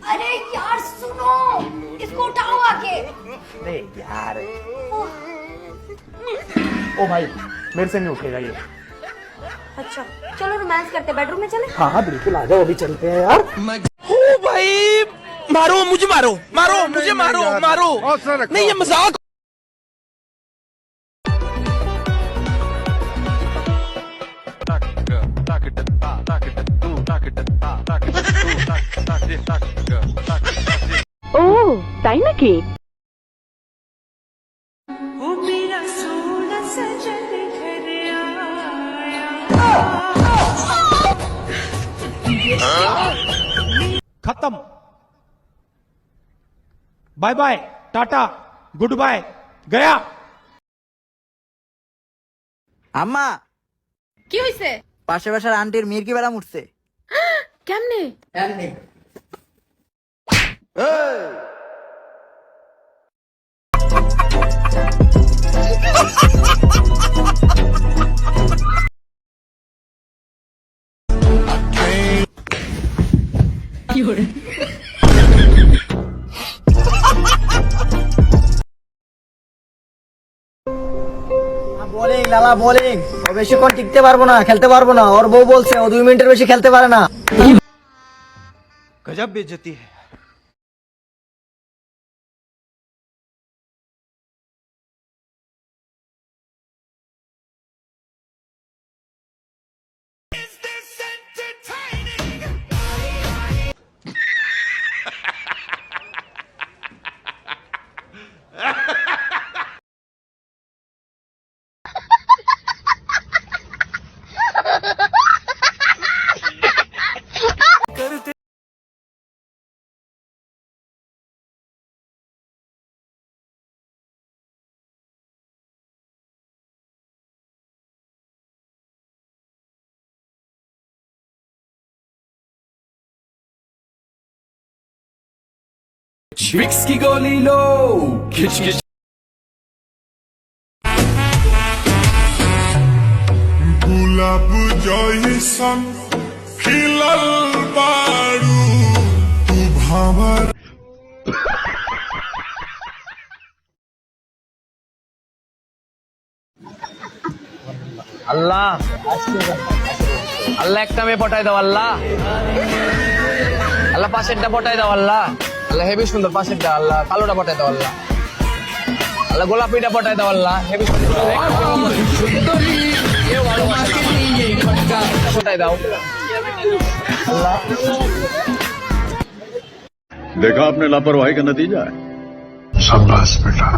अरे यार सुनो, इसको उठाओ आके। अरे यार ओ भाई मेरे से नहीं उठेगा ये। अच्छा चलो रोमांस करते, बेडरूम में चले। हाँ हाँ बिल्कुल आ जाओ, अभी चलते हैं यार। ओ भाई मारो मुझे, मारो मारो मुझे, मारो मारो, नहीं ये मजाक। ও তাই নাকি? खत्म, bye bye, tata, goodbye, गया। আম্মা, কি হইছে? পাশে বাসার আন্টির মির্কি বেড়া উঠছে। কেমনে? এমনি। বোলিং লালা বোলিং, ও বেশিক্ষণ টিকতে পারবো না, খেলতে পারবো না। ওর বউ বলছে ও 2 মিনিটের বেশি খেলতে পারে না। गजब बेइज्जती है। विक्स की गोली लो, खिच खिच गुलाब जैसन खिलल बारू तू भावर। আল্লাহ আল্লাহ একটা মেয়ে পটাই দাও আল্লাহ, আল্লাহ পাশেরটা পটাই দাও আল্লাহ, আল্লাহ হেভি সুন্দর পাশেরটা, আল্লাহ কালোটা পটাই দাও আল্লাহ, আল্লাহ গোলাপিটা পটাই দাও আল্লাহ হেভি সুন্দর পটাই দাও আল্লাহ। देखा आपने लापरवाही का नतीजा है। शाबाश बेटा।